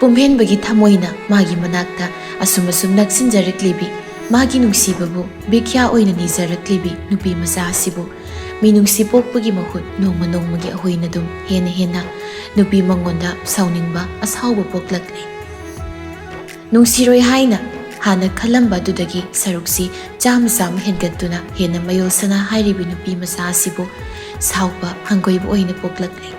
ꯄꯨꯝꯍꯦꯟꯕꯒꯤ ꯊꯃꯣꯏꯅ ꯃꯥꯒꯤ ꯃꯅꯥꯛꯇ ꯑꯁꯨꯝ ꯅꯛꯁꯤꯟꯖꯔꯛꯂꯤꯕꯤ ꯃꯥꯒꯤ ꯅꯨꯡꯁꯤꯕꯕꯨ ꯕꯤꯈ꯭ꯌꯥ ꯑꯣꯏꯅ ꯅꯤꯖꯔꯛꯂꯤꯕꯤ ꯅꯨꯄꯤ ꯃꯆꯥ ꯑꯁꯤꯕꯨ ꯃꯤꯅꯨꯡꯁꯤ ꯄꯣꯛꯄꯒꯤ ꯃꯍꯨꯠ ꯅꯣꯡꯃ ꯅꯣꯡꯃꯒꯤ ꯑꯍꯣꯏꯅ ꯑꯗꯨꯝ ꯍꯦꯟꯅ ꯅꯨꯄꯤ ꯃꯉꯣꯟꯗ ꯁꯥꯎꯅꯤꯡꯕ ꯑꯁꯥꯎꯕ ꯄꯣꯛꯂꯛꯂꯦ꯫ ꯅꯨꯡꯁꯤꯔꯣꯏ ꯍꯥꯏꯅ ꯍꯥꯟꯅ ꯈꯜꯂꯝꯕ ꯑꯗꯨꯗꯒꯤ ꯁꯔꯨꯛꯁꯤ ꯆꯥꯝꯃ ꯍꯦꯟꯒꯠꯇꯨꯅ ꯍꯦꯟꯅ ꯃꯌꯣꯜꯁꯅ ꯍꯥꯏꯔꯤꯕꯤ ꯅꯨꯄꯤ ꯃꯆꯥ ꯑꯁꯤꯕꯨ ꯁꯥꯎꯕ ꯍꯪꯒꯣꯏꯕ ꯑꯣꯏꯅ ꯄꯣꯛꯂꯛꯂꯦ꯫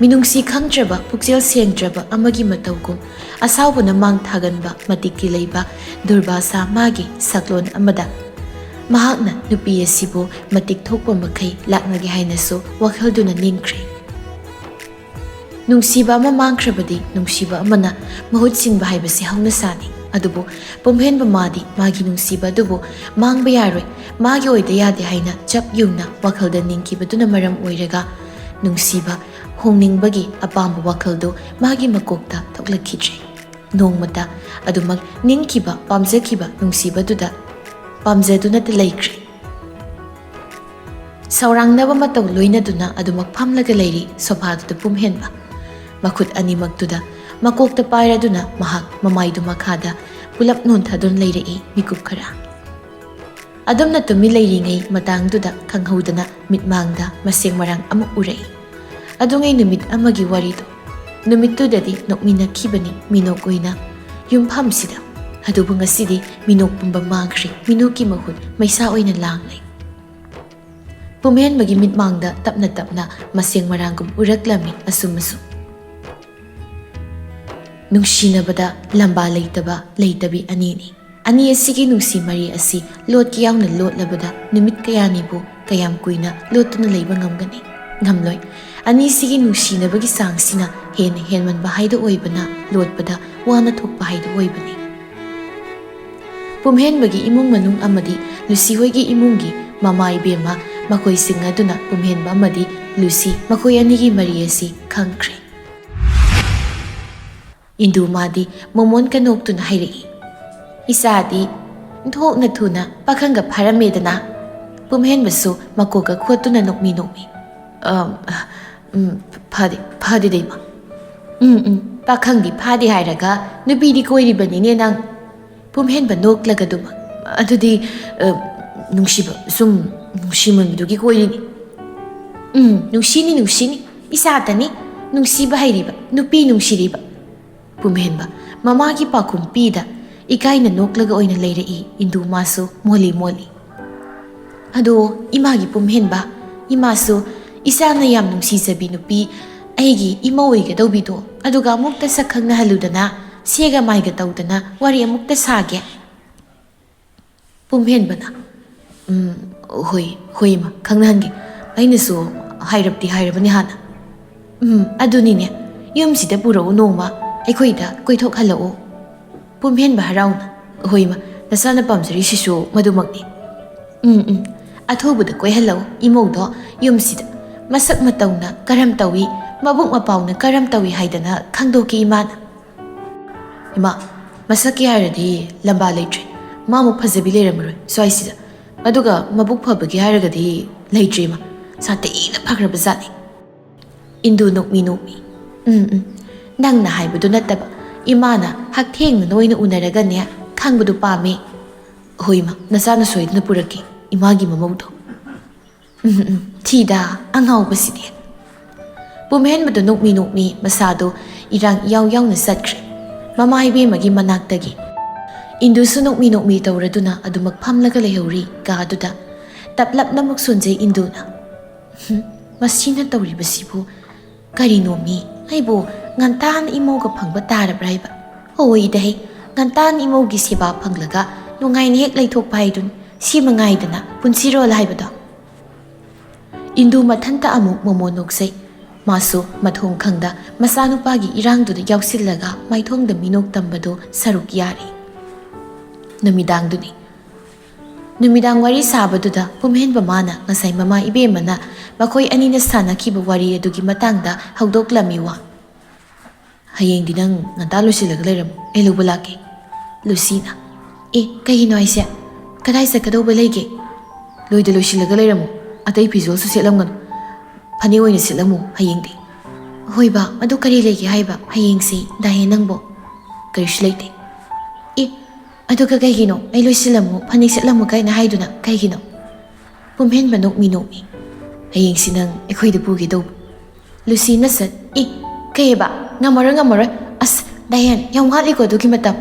ꯃꯤꯅꯨꯡꯁꯤ ꯈꯪꯗ꯭ꯔꯕ ꯄꯨꯛꯆꯦꯜ ꯁꯦꯡꯗ꯭ꯔꯕ ꯑꯃꯒꯤ ꯃꯇꯧꯒꯨꯝ ꯑꯁꯥꯎꯕꯅ ꯃꯥꯡ ꯊꯥꯒꯟꯕ ꯃꯇꯤꯛꯇꯤ ꯂꯩꯕ ꯗꯨꯔꯕꯥꯁꯥ ꯃꯥꯒꯤ ꯁꯛꯂꯣꯟ ꯑꯃꯗ ꯃꯍꯥꯛꯅ ꯅꯨꯄꯤ ꯑꯁꯤꯕꯨ ꯃꯇꯤꯛ ꯊꯣꯛꯄ ꯃꯈꯩ ꯂꯥꯛꯅꯒꯦ ꯍꯥꯏꯅꯁꯨ ꯋꯥꯈꯜꯗꯨꯅ ꯅꯤꯡꯈ꯭ꯔꯦ꯫ ꯅꯨꯡꯁꯤꯕ ꯑꯃ ꯃꯥꯡꯈ꯭ꯔꯕꯗꯤ ꯅꯨꯡꯁꯤꯕ ꯑꯃꯅ ꯃꯍꯨꯠ ꯁꯤꯟꯕ ꯍꯥꯏꯕꯁꯤ ꯍꯧꯅꯁꯥꯅꯤ꯫ ꯑꯗꯨꯕꯨ ꯄꯨꯝꯍꯦꯟꯕ ꯃꯥꯗꯤ ꯃꯥꯒꯤ ꯅꯨꯡꯁꯤꯕ ꯑꯗꯨꯕꯨ ꯃꯥꯡꯕ ꯌꯥꯔꯣꯏ, ꯃꯥꯒꯤ ꯑꯣꯏꯗ ꯌꯥꯗꯦ ꯍꯥꯏꯅ ꯆꯞ ꯌꯨꯡꯅ ꯋꯥꯈꯜꯗ ꯅꯤꯡꯈꯤꯕꯗꯨꯅ ꯃꯔꯝ ꯑꯣꯏꯔꯒ ꯅꯨꯡꯁꯤꯕ ꯍꯣꯡꯅꯤꯡꯕꯒꯤ ꯑꯄꯥꯝꯕ ꯋꯥꯈꯜꯗꯨ ꯃꯥꯒꯤ ꯃꯀꯣꯛꯇ ꯊꯣꯛꯂꯛꯈꯤꯗ꯭ꯔꯦ꯫ ꯅꯣꯡꯃꯇ ꯑꯗꯨꯃꯛ ꯅꯤꯡꯈꯤꯕ ꯄꯥꯝꯖꯈꯤꯕ ꯅꯨꯡꯁꯤꯕꯗꯨꯗ ꯄꯥꯝꯖꯗꯨꯅꯇ ꯂꯩꯈ꯭ꯔꯦ꯫ ꯁꯧꯔꯥꯡꯅꯕ ꯃꯇꯧ ꯂꯣꯏꯅꯗꯨꯅ ꯑꯗꯨꯃꯛ ꯐꯝꯂꯒ ꯂꯩꯔꯤ ꯁꯣꯐꯥꯗꯨꯗ ꯄꯨꯝꯍꯦꯟꯕ꯫ ꯃꯈꯨꯠ ꯑꯅꯤꯃꯛꯇꯨꯗ ꯃꯀꯣꯛꯇ ꯄꯥꯏꯔꯗꯨꯅ ꯃꯍꯥꯛ ꯃꯃꯥꯏꯗꯨ ꯃꯈꯥꯗ ꯄꯨꯂꯞ ꯅꯣꯟꯊꯗꯨꯅ ꯂꯩꯔꯛꯏ ꯃꯤꯀꯨꯞ ꯈꯔ꯫ ꯑꯗꯨꯝꯅ ꯇꯨꯃꯤꯟ ꯂꯩꯔꯤꯉꯩ ꯃꯇꯥꯡꯗꯨꯗ ꯈꯪꯍꯧꯗꯅ ꯃꯤꯠꯃꯥꯡꯗ ꯃꯁꯦꯡ ꯃꯔꯥꯡ ꯑꯃ ꯎꯔꯛꯏ꯫ ꯑꯗꯨꯉꯩ ꯅꯨꯃꯤꯠ ꯑꯃꯒꯤ ꯋꯥꯔꯤꯗꯨ꯫ ꯅꯨꯃꯤꯠꯇꯨꯗꯗꯤ ꯅꯣꯛꯃꯤꯟꯅꯈꯤꯕꯅꯤ ꯃꯤꯅꯣꯛ ꯑꯣꯏꯅ ꯌꯨꯝꯐꯝꯁꯤꯗ꯫ ꯑꯗꯨꯕꯨ ꯉꯁꯤꯗꯤ ꯃꯤꯅꯣꯛ ꯄꯨꯝꯕ ꯃꯥꯡꯈ꯭ꯔꯦ, ꯃꯤꯅꯣꯛꯀꯤ ꯃꯍꯨꯠ ꯃꯩꯁꯥ ꯑꯣꯏꯅ ꯂꯥꯡꯂꯩ꯫ ꯄꯨꯝꯍꯦꯟꯕꯒꯤ ꯃꯤꯠꯃꯥꯡꯗ ꯇꯞꯅ ꯃꯁꯦꯡ ꯃꯔꯥꯡꯒꯨꯝ ꯎꯔꯛꯂꯝꯃꯤ ꯑꯁꯨꯝ꯫ ꯅꯨꯡꯁꯤꯅꯕꯗ ꯂꯝꯕꯥ ꯂꯩꯇꯕꯤ ꯑꯅꯤꯅꯤ꯫ ꯑꯅꯤ ꯑꯁꯤꯒꯤ ꯅꯨꯡꯁꯤ ꯃꯔꯤ ꯑꯁꯤ ꯂꯣꯠꯀꯤ ꯌꯥꯎꯅ ꯂꯣꯠꯂꯕꯗ ꯅꯨꯃꯤꯠ ꯀꯌꯥꯅꯤꯕꯨ ꯀꯌꯥꯝ ꯀꯨꯏꯅ ꯂꯣꯠꯇꯨꯅ ꯂꯩꯕ ꯉꯝꯒꯅꯤ? ꯉꯝꯂꯣꯏ꯫ ꯑꯅꯤꯁꯤꯒꯤ ꯅꯨꯡꯁꯤꯅꯕꯒꯤ ꯆꯥꯡꯁꯤꯅ ꯍꯦꯟꯃꯟꯕ ꯍꯥꯏꯗꯨ ꯑꯣꯏꯕꯅ ꯂꯣꯠꯄꯗ ꯋꯥꯅ ꯊꯣꯛꯄ ꯍꯥꯏꯗꯨ ꯑꯣꯏꯕꯅꯤ꯫ ꯄꯨꯝꯍꯦꯟꯕꯒꯤ ꯏꯃꯨꯡ ꯃꯅꯨꯡ ꯑꯃꯗꯤ ꯂꯨꯁꯤ ꯍꯣꯏꯒꯤ ꯏꯃꯨꯡꯒꯤ ꯃꯃꯥ ꯏꯕꯦꯝꯃ ꯃꯈꯣꯏꯁꯤꯡ ꯑꯗꯨꯅ ꯄꯨꯝꯍꯦꯟꯕ ꯑꯃꯗꯤ ꯂꯨꯁꯤ ꯃꯈꯣꯏ ꯑꯅꯤꯒꯤ ꯃꯔꯤ ꯑꯁꯤ ꯈꯪꯈ꯭ꯔꯦ꯫ ꯏꯟꯗꯨ ꯃꯥꯗꯤ ꯃꯣꯃꯣꯟꯀ ꯅꯣꯛꯇꯨꯅ ꯍꯥꯏꯔꯛꯏ, "ꯏꯆꯥꯗꯤ ꯊꯣꯛꯅ ꯊꯨꯅ ꯄꯥꯈꯪꯒ ꯐꯥꯔꯝꯃꯦꯗꯅ?" ꯄꯨꯝꯍꯦꯟꯕꯁꯨ ꯃꯀꯣꯛꯀ ꯈꯣꯠꯇꯨꯅ ꯅꯣꯛꯃꯤ꯫ "ꯐꯗꯦꯗ ꯏꯃꯥ." "ꯄꯥꯈꯪꯗꯤ ꯐꯥꯗꯦ ꯍꯥꯏꯔꯒ ꯅꯨꯄꯤꯗꯤ ꯀꯣꯏꯔꯤꯕꯅꯤꯅꯦ ꯅꯪ?" ꯄꯨꯝꯍꯦꯟꯕ ꯅꯣꯛꯂꯒ ꯑꯗꯨꯃꯛ, "ꯑꯗꯨꯗꯤ ꯅꯨꯡꯁꯤꯕ ꯁꯨꯝ ꯅꯨꯡꯁꯤꯃꯟꯕꯗꯨꯒꯤ ꯀꯣꯏꯔꯤꯅꯤ." ꯅꯨꯡꯁꯤꯅꯤ ꯏꯆꯥꯇꯅꯤ ꯅꯨꯡꯁꯤꯕ ꯍꯩꯔꯤꯕ, ꯅꯨꯄꯤ ꯅꯨꯡꯁꯤꯔꯤꯕ." ꯄꯨꯝꯍꯦꯟꯕ ꯃꯃꯥꯒꯤ ꯄꯥꯎꯈꯨꯝ ꯄꯤꯗ ꯏꯀꯥꯏꯅ ꯅꯣꯛꯂꯒ ꯑꯣꯏꯅ ꯂꯩꯔꯛꯏ ꯏꯟꯗꯨ ꯃꯥꯁꯨ ꯃꯣꯜꯂꯤ꯫ "ꯑꯗꯣ ꯏꯃꯥꯒꯤ ꯄꯨꯝꯍꯦꯟꯕ, ꯏꯃꯥꯁꯨ ꯏꯆꯥꯅ ꯌꯥꯝ ꯅꯨꯡꯁꯤꯖꯕꯤ ꯅꯨꯄꯤ ꯑꯩꯒꯤ ꯏꯃꯥ ꯑꯣꯏꯒꯗꯧꯕꯤꯗꯣ ꯑꯗꯨꯒ ꯑꯃꯨꯛꯇ ꯁꯛ ꯈꯪꯅꯍꯜꯂꯨꯗꯅ, ꯁꯦꯒ ꯃꯥꯏꯒ ꯇꯧꯗꯅ ꯋꯥꯔꯤ ꯑꯃꯨꯛꯇ ꯁꯥꯒꯦ." ꯄꯨꯝꯍꯦꯟꯕꯅ, ꯍꯣꯏ ꯏꯃꯥ, ꯈꯪꯅꯍꯟꯒꯦ. ꯑꯩꯅꯁꯨ ꯍꯥꯏꯔꯕꯅꯤ ꯍꯥꯟꯅ." "ꯑꯗꯨꯅꯤꯅꯦ, ꯌꯨꯝꯁꯤꯗ ꯄꯨꯔꯛꯎ ꯅꯣꯡꯃ, ꯑꯩꯈꯣꯏꯗ ꯀꯣꯏꯊꯣꯛꯍꯜꯂꯛꯎ." ꯄꯨꯝꯍꯦꯟꯕ ꯍꯔꯥꯎꯅ, "ꯍꯣꯏ ꯏꯃꯥ, ꯅꯆꯥꯅ ꯄꯥꯝꯖꯔꯤꯁꯤꯁꯨ ꯃꯗꯨꯃꯛꯅꯤ." "ꯑꯊꯨꯕꯗ ꯀꯣꯏꯍꯜꯂꯛꯎ ꯏꯃꯧꯗꯣ ꯌꯨꯝꯁꯤꯗ, ꯃꯁꯛ ꯃꯇꯧꯅ ꯀꯔꯝ ꯇꯧꯏ, ꯃꯕꯨꯛ ꯃꯄꯥꯎꯅ ꯀꯔꯝ ꯇꯧꯏ ꯍꯥꯏꯗꯅ ꯈꯪꯗꯣꯛꯀꯦ ꯏꯃꯥꯅ." "ꯏꯃꯥ, ꯃꯁꯛꯀꯤ ꯍꯥꯏꯔꯗꯤ ꯂꯝꯕꯥ ꯂꯩꯇ꯭ꯔꯦ, ꯃꯥꯃꯨꯛ ꯐꯖꯕꯤ ꯂꯩꯔꯝꯃꯔꯣꯏ ꯁ꯭ꯋꯥꯏꯁꯤꯗ. ꯑꯗꯨꯒ ꯃꯕꯨꯛ ꯐꯕꯒꯤ ꯍꯥꯏꯔꯒꯗꯤ ꯂꯩꯇ꯭ꯔꯦ ꯏꯃꯥ, ꯁꯥꯊꯤꯅ ꯐꯈ꯭ꯔꯕ ꯖꯥꯠꯅꯤ." ꯏꯟꯗꯨ ꯅꯣꯛꯃꯤ, "ꯅꯪꯅ ꯍꯥꯏꯕꯗꯨ ꯅꯠꯇꯕ ꯏꯃꯥꯅ ꯍꯛꯊꯦꯡꯅꯅ ꯑꯣꯏꯅ ꯎꯅꯔꯒꯅꯦ ꯈꯪꯕꯗꯨ ꯄꯥꯝꯃꯦ." "ꯍꯣꯏ ꯏꯃꯥ, ꯅꯆꯥꯅ ꯁꯣꯏꯗꯅ ꯄꯨꯔꯛꯀꯦ ꯏꯃꯥꯒꯤ ꯃꯃꯧꯗꯣ." "ꯊꯤꯗ ꯑꯉꯥꯎꯕꯁꯤꯗꯤ." ꯄꯨꯝꯍꯦꯟꯕꯗꯨ ꯅꯣꯛꯃꯤ ꯃꯁꯥꯗꯨ ꯏꯔꯥꯡ ꯏꯌꯥꯎ ꯌꯥꯎꯅ ꯆꯠꯈ꯭ꯔꯦ ꯃꯃꯥ ꯏꯕꯦꯝꯃꯒꯤ ꯃꯅꯥꯛꯇꯒꯤ꯫ ꯏꯟꯗꯨꯁꯨ ꯅꯣꯛꯃꯤ ꯑꯗꯨꯅ ꯑꯗꯨꯃꯛ ꯐꯝꯂꯒ ꯂꯩꯍꯧꯔꯤ ꯀꯥꯗꯨꯗ꯫ ꯇꯞꯂꯞꯅꯃꯨꯛ ꯁꯣꯟꯖꯩ ꯏꯟꯗꯨꯅ, "ꯃꯁꯤꯅ ꯇꯧꯔꯤꯕꯁꯤꯕꯨ ꯀꯔꯤꯅꯣꯃꯤ? ꯑꯩꯕꯨ ꯉꯟꯇꯥꯅ ꯏꯃꯧꯒ ꯐꯪꯕ ꯇꯥꯔꯕ꯭ꯔꯥ ꯍꯥꯏꯕ? ꯍꯣꯏꯗꯍꯦ, ꯉꯟꯇꯥꯅ ꯏꯃꯧꯒꯤ ꯁꯦꯕꯥ ꯐꯪꯂꯒ ꯅꯨꯡꯉꯥꯏꯅ ꯍꯦꯛ ꯂꯩꯊꯣꯛꯄ ꯍꯥꯏꯗꯨꯅꯤ, ꯁꯤ ꯃꯉꯥꯏꯗꯅ ꯄꯨꯟꯁꯤꯔꯣꯜ ꯍꯥꯏꯕꯗꯣ." ꯏꯟꯗꯨ ꯃꯊꯟꯇ ꯑꯃꯨꯛ ꯃꯣꯃꯣꯟ ꯅꯣꯛꯆꯩ꯫ ꯃꯥꯁꯨ ꯃꯊꯣꯡ ꯈꯪꯗ ꯃꯆꯥꯅꯨꯄꯥꯒꯤ ꯏꯔꯥꯡꯗꯨꯗ ꯌꯥꯎꯁꯤꯜꯂꯒ ꯃꯥꯏꯊꯣꯡꯗ ꯃꯤꯅꯣꯛ ꯇꯝꯕꯗꯨ ꯁꯔꯨꯛ ꯌꯥꯔꯤ꯫ ꯅꯨꯃꯤꯗꯥꯡ ꯋꯥꯔꯤ ꯁꯥꯕꯗꯨꯗ ꯄꯨꯝꯍꯦꯟꯕ ꯃꯥꯅ ꯉꯁꯥꯏ ꯃꯃꯥ ꯏꯕꯦꯝꯃꯅ ꯃꯈꯣꯏ ꯑꯅꯤꯅ ꯁꯥꯟꯅꯈꯤꯕ ꯋꯥꯔꯤ ꯑꯗꯨꯒꯤ ꯃꯇꯥꯡꯗ ꯍꯧꯗꯣꯛꯂꯝꯃꯤ ꯋꯥ꯫ "ꯍꯌꯦꯡꯗꯤ ꯅꯪ ꯉꯟꯇꯥ ꯂꯣꯏꯁꯤꯜꯂꯒ ꯂꯩꯔꯝꯃꯨ, ꯑꯩ ꯂꯧꯕ ꯂꯥꯛꯀꯦ." ꯂꯨꯁꯤꯅ, "ꯀꯩꯒꯤꯅꯣ ꯍꯥꯏꯁꯦ? ꯀꯗꯥꯏ ꯆꯠꯀꯗꯧꯕ ꯂꯩꯒꯦ?" "ꯂꯣꯏꯁꯤꯜꯂꯒ ꯂꯩꯔꯝꯃꯨ, ꯑꯇꯩ ꯐꯤꯖꯣꯜꯁꯨ ꯁꯦꯠꯂꯝꯒꯅꯨ, ꯐꯅꯦꯛ ꯑꯣꯏꯅ ꯁꯦꯠꯂꯝꯃꯨ ꯍꯌꯦꯡꯗꯤ." ꯍꯣꯏꯕ ꯑꯗꯨ ꯀꯔꯤ ꯂꯩꯒꯦ ꯍꯥꯏꯕ ꯍꯌꯦꯡꯁꯤ ꯗꯥꯍꯦ ꯅꯪꯕꯣ ꯀꯔꯤꯁꯨ ꯂꯩꯇꯦ ꯏ ꯑꯗꯨꯒ ꯀꯩꯒꯤꯅꯣ ꯑꯩ ꯂꯣꯏꯁꯤꯜꯂꯝꯃꯨ ꯐꯅꯦꯛ ꯁꯦꯠꯂꯝꯃꯨ ꯀꯥꯏꯅ ꯍꯥꯏꯗꯨꯅ ꯀꯩꯒꯤꯅꯣ ꯄꯨꯝꯍꯦꯟꯕ ꯅꯣꯛꯃꯤ ꯍꯌꯦꯡꯁꯤ ꯅꯪ ꯑꯩꯈꯣꯏꯗ ꯄꯨꯒꯦ ꯇꯧꯕ ꯂꯨꯁꯤꯅ ꯁꯠ ꯏ ꯀꯩꯕ ꯉꯝꯃꯔꯣꯏ ꯑꯁ ꯗꯥꯍꯦꯟ ꯌꯥꯝ ꯋꯥꯠꯂꯤꯀꯣ ꯑꯗꯨꯒꯤ ꯃꯇꯝ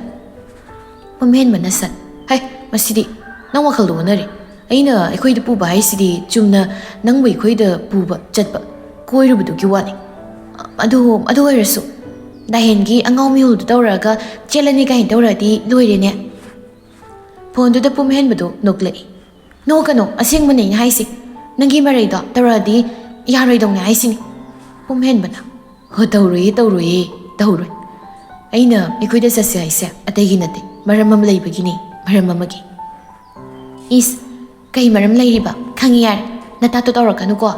ꯄꯨꯝꯍꯦꯟꯕꯅ ꯁꯠ ꯍꯩ ꯃꯁꯤꯗꯤ ꯅꯪ ꯋꯥꯈꯜꯗꯣ ꯑꯣꯟꯅꯔꯦ ꯑꯩꯅ ꯑꯩꯈꯣꯏꯗ ꯄꯨꯕ ꯍꯥꯏꯁꯤꯗꯤ ꯆꯨꯝꯅ ꯅꯪꯕꯨ ꯑꯩꯈꯣꯏꯗ ꯄꯨꯕ ꯆꯠꯄ ꯀꯣꯏꯔꯨꯕꯗꯨꯒꯤ ꯋꯥꯅꯤ ꯑꯗꯨ ꯑꯣꯏꯔꯁꯨ ꯗꯥꯍꯦꯟꯒꯤ ꯑꯉꯥꯎ ꯃꯤꯍꯨꯜꯗꯨ ꯇꯧꯔꯛꯑꯒ ꯆꯦꯜꯂꯅꯤ ꯀꯥꯏꯅ ꯇꯧꯔꯛꯑꯗꯤ ꯂꯣꯏꯔꯦꯅꯦ ꯐꯣꯟꯗꯨꯗ ꯄꯨꯝꯍꯦꯟꯕꯗꯨ ꯅꯣꯛꯂꯛꯏ ꯅꯣꯛꯀꯅꯣ ꯑꯁꯦꯡꯕꯅꯦ ꯑꯩꯅ ꯍꯥꯏꯁꯤ ꯅꯪꯒꯤ ꯃꯔꯩꯗꯣ ꯇꯧꯔꯛꯑꯗꯤ ꯌꯥꯔꯣꯏꯗꯧꯅꯦ ꯍꯥꯏꯁꯤꯅꯤ ꯄꯨꯝꯍꯦꯟꯕꯅ ꯍꯣ ꯇꯧꯔꯣꯏꯌꯦ ꯇꯧꯔꯣꯏ ꯑꯩꯅ ꯑꯩꯈꯣꯏꯗ ꯆꯠꯁꯦ ꯍꯥꯏꯁꯦ ꯑꯇꯩꯒꯤ ꯅꯠꯇꯦ ꯃꯔꯝ ꯑꯃ ꯂꯩꯕꯒꯤꯅꯤ ꯃꯔꯝ ꯑꯃꯒꯤ ꯏꯁ ꯀꯩ ꯃꯔꯝ ꯂꯩꯔꯤꯕ ꯈꯪꯉꯤ ꯌꯥꯔꯦ ꯅꯇꯥꯇꯣ ꯇꯧꯔꯛꯀꯅꯨꯀꯣ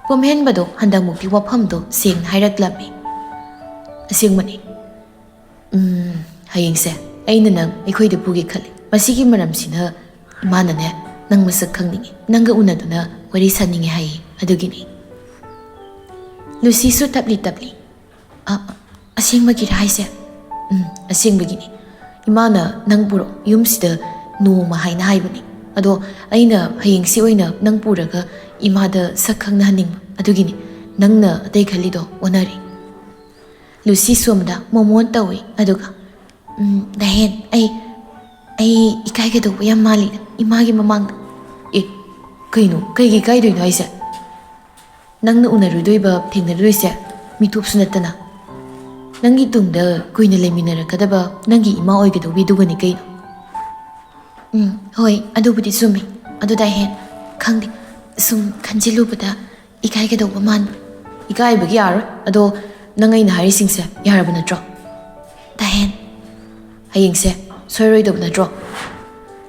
ꯄꯨꯝꯍꯦꯟꯕꯗꯣ ꯍꯟꯗꯛꯃꯨꯛꯇꯤ ꯋꯥꯐꯝꯗꯣ ꯁꯦꯡꯅ ꯍꯥꯏꯔꯛꯂꯝꯃꯤ ꯑꯁꯦꯡꯕꯅꯤ ꯍꯌꯦꯡꯁꯦ ꯑꯩꯅ ꯅꯪ ꯑꯩꯈꯣꯏꯗ ꯄꯨꯒꯦ ꯈꯜꯂꯤ ꯃꯁꯤꯒꯤ ꯃꯔꯝꯁꯤꯅ ꯏꯃꯥꯅꯅꯦ ꯅꯪ ꯃꯁꯛ ꯈꯪꯅꯤꯡꯉꯤ ꯅꯪꯒ ꯎꯅꯗꯨꯅ ꯋꯥꯔꯤ ꯁꯥꯅꯤꯡꯉꯤ ꯍꯥꯏꯌꯦ ꯑꯗꯨꯒꯤꯅꯤ ꯂꯨꯁꯤꯁꯨ ꯇꯞꯂꯤ ꯑꯁꯦꯡꯕꯒꯤꯔ ꯍꯥꯏꯁꯦ ꯑꯁꯦꯡꯕꯒꯤꯅꯤ ꯏꯃꯥꯅ ꯅꯪ ꯄꯨꯔꯛ ꯌꯨꯝꯁꯤꯗ ꯅꯣꯡꯃ ꯍꯥꯏꯅ ꯍꯥꯏꯕꯅꯤ ꯑꯗꯣ ꯑꯩꯅ ꯍꯌꯦꯡꯁꯤ ꯑꯣꯏꯅ ꯅꯪ ꯄꯨꯔꯒ ꯏꯃꯥꯗ ꯁꯛ ꯈꯪꯅꯍꯟꯅꯤꯡꯕ ꯑꯗꯨꯒꯤꯅꯤ ꯅꯪꯅ ꯑꯇꯩ ꯈꯜꯂꯤꯗꯣ ꯑꯣꯟꯅꯔꯤ ꯂꯨꯁꯤ ꯁꯣꯝꯗ ꯃꯣꯃꯣꯟ ꯇꯧꯏ ꯑꯗꯨꯒ ꯗꯥꯍꯦꯟ ꯑꯩ ꯏꯀꯥꯏꯒꯗꯧꯕ ꯌꯥꯝ ꯃꯥꯜꯂꯤꯗ ꯏꯃꯥꯒꯤ ꯃꯃꯥꯡꯗ ꯑꯦ ꯀꯩꯅꯣ ꯀꯩꯒꯤ ꯏꯀꯥꯏꯗꯣꯏꯅꯣ ꯍꯥꯏꯁꯦ ꯅꯪꯅ ꯎꯅꯔꯨꯗꯣꯏꯕ ꯊꯦꯡꯅꯔꯨꯗꯣꯏꯁꯦ ꯃꯤꯇꯣꯞꯁꯨ ꯅꯠꯇꯅ ꯅꯪꯒꯤ ꯇꯨꯡꯗ ꯀꯨꯏꯅ ꯂꯩꯃꯤꯟꯅꯔꯛꯀꯗꯕ ꯅꯪꯒꯤ ꯏꯃꯥ ꯑꯣꯏꯒꯗꯧꯕꯤꯗꯨꯒꯅꯤ ꯀꯩꯅꯣ ꯍꯣꯏ ꯑꯗꯨꯕꯨꯗꯤ ꯆꯨꯝꯃꯤ ꯑꯗꯨ ꯗꯥꯍꯦꯟ ꯈꯪꯗꯦ ꯁꯨꯝ ꯈꯟꯖꯤꯜꯂꯨꯕꯗ ꯏꯀꯥꯏꯒꯗꯧꯕ ꯃꯥꯟꯕ ꯏꯀꯥꯏꯕꯒꯤ ꯌꯥꯔꯣꯏ ꯑꯗꯣ ꯅꯪ ꯑꯩꯅ ꯍꯥꯏꯔꯤꯁꯤꯡꯁꯦ ꯌꯥꯔꯕ ꯅꯠꯇ꯭ꯔꯣ ꯗꯥꯍꯦꯟ ꯍꯌꯦꯡꯁꯦ ꯁꯣꯏꯔꯣꯏꯗꯕ ꯅꯠꯇ꯭ꯔꯣ